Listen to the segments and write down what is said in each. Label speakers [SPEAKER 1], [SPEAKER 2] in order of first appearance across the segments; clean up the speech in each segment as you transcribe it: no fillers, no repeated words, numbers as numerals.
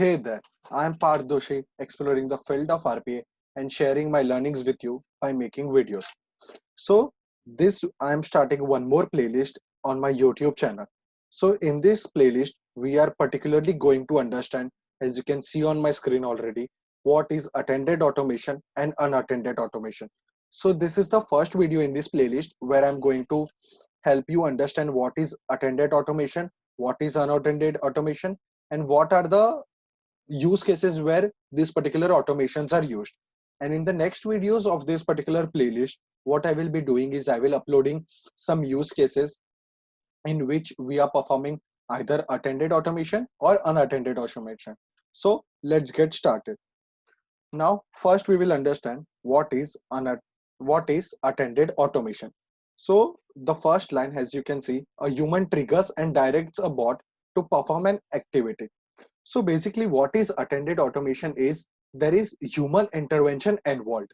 [SPEAKER 1] Hey there, I'm Parth Doshi, exploring the field of RPA and sharing my learnings with you by making videos. So, this I'm starting one more playlist on my YouTube channel. So, in this playlist, we are particularly going to understand, as you can see on my screen already, what is attended automation and unattended automation. So, this is the first video in this playlist where I'm going to help you understand what is attended automation, what is unattended automation, and what are the use cases where these particular automations are used. And in the next videos of this particular playlist, what I will be doing is I will uploading some use cases in which we are performing either attended automation or unattended automation. So let's get started. Now first we will understand what is attended automation. So the first line, as you can see, a human triggers and directs a bot to perform an activity. So basically what is attended automation is there is human intervention involved.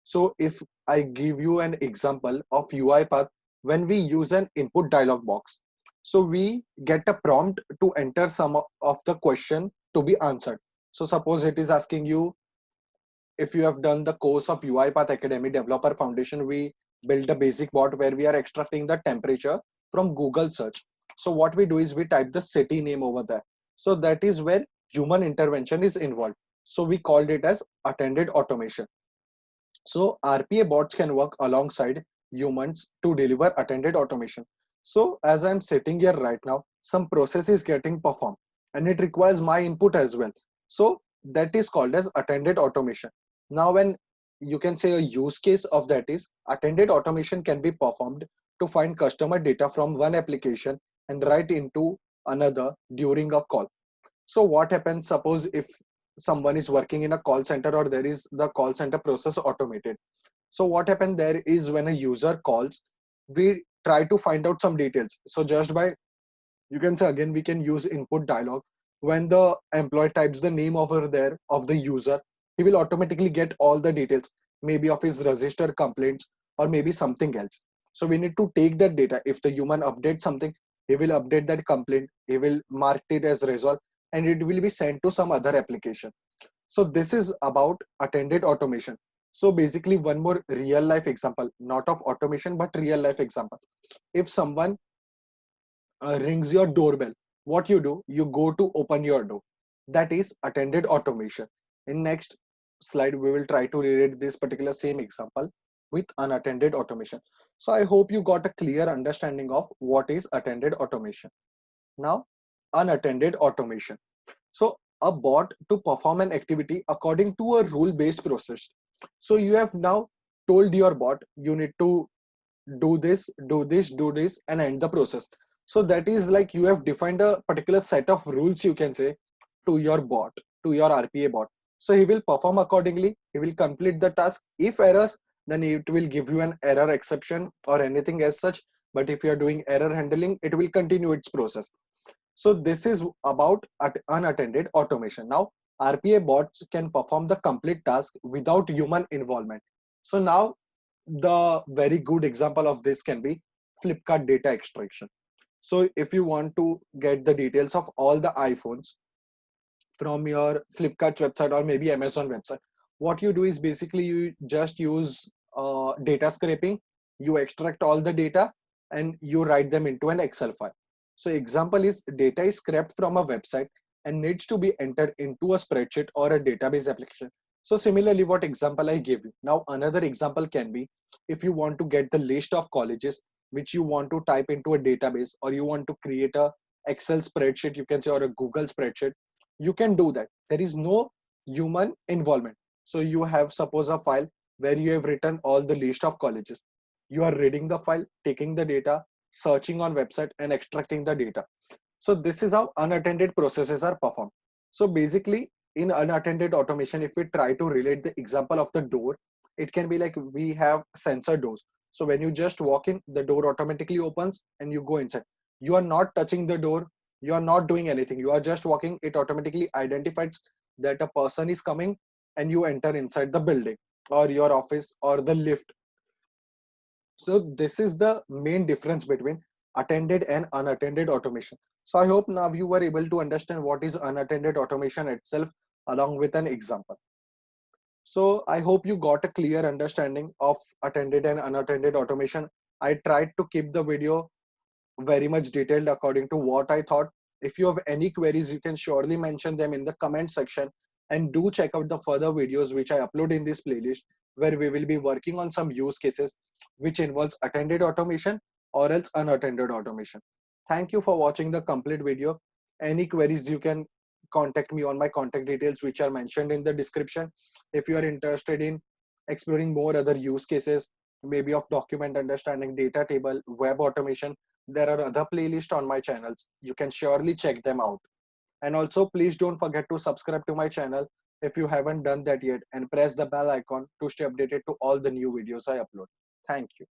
[SPEAKER 1] So if I give you an example of UiPath, when we use an input dialog box, so we get a prompt to enter some of the question to be answered. So suppose it is asking you, if you have done the course of UiPath Academy Developer Foundation, we build a basic bot where we are extracting the temperature from Google search. So what we do is we type the city name over there. So that is where human intervention is involved. So we called it as attended automation. So RPA bots can work alongside humans to deliver attended automation. So as I'm sitting here right now, some process is getting performed and it requires my input as well. So that is called as attended automation. Now when you can say a use case of that is attended automation can be performed to find customer data from one application and write into another during a call. So what happens, suppose if someone is working in a call center or there is the call center process automated. So what happened there is when a user calls, we try to find out some details. So just by, you can say again, we can use input dialog. When the employee types the name over there of the user, he will automatically get all the details, maybe of his registered complaints or maybe something else. So we need to take that data. If the human updates something, he will update that complaint, he will mark it as resolved, and it will be sent to some other application. So this is about attended automation. So basically one more real life example, not of automation but real life example. If someone rings your doorbell, what you do, you go to open your door. That is attended automation. In next slide we will try to relate this particular same example with unattended automation. So I hope you got a clear understanding of what is attended automation. Now unattended automation. So a bot to perform an activity according to a rule based process. So you have now told your bot you need to do this, do this, do this, and end the process. So that is like you have defined a particular set of rules, you can say, to your bot, to your RPA bot. So he will perform accordingly, he will complete the task. If errors, then it will give you an error exception or anything as such. But if you are doing error handling, it will continue its process. So this is about unattended automation. Now RPA bots can perform the complete task without human involvement. So now the very good example of this can be Flipkart data extraction. So if you want to get the details of all the iPhones from your Flipkart website or maybe Amazon website, what you do is basically you just use data scraping, you extract all the data and you write them into an Excel file. So example is data is scraped from a website and needs to be entered into a spreadsheet or a database application. So similarly, what example I gave you. Now another example can be if you want to get the list of colleges which you want to type into a database, or you want to create a Excel spreadsheet, you can say, or a Google spreadsheet, you can do that. There is no human involvement. So you have suppose a file where you have written all the list of colleges. You are reading the file, taking the data, searching on website and extracting the data. So this is how unattended processes are performed. So basically in unattended automation, if we try to relate the example of the door, it can be like we have sensor doors. So when you just walk in, the door automatically opens and you go inside. You are not touching the door, you are not doing anything, you are just walking, it automatically identifies that a person is coming and you enter inside the building or your office or the lift. So this is the main difference between attended and unattended automation. So I hope now you were able to understand what is unattended automation itself along with an example. So I hope you got a clear understanding of attended and unattended automation. I tried to keep the video very much detailed according to what I thought. If you have any queries, you can surely mention them in the comment section, and do check out the further videos which I upload in this playlist, where we will be working on some use cases which involves attended automation or else unattended automation. Thank you for watching the complete video. Any queries, you can contact me on my contact details which are mentioned in the description. If you are interested in exploring more other use cases, maybe of document understanding, data table, web automation, there are other playlists on my channels. You can surely check them out. And also, please don't forget to subscribe to my channel if you haven't done that yet, and press the bell icon to stay updated to all the new videos I upload. Thank you.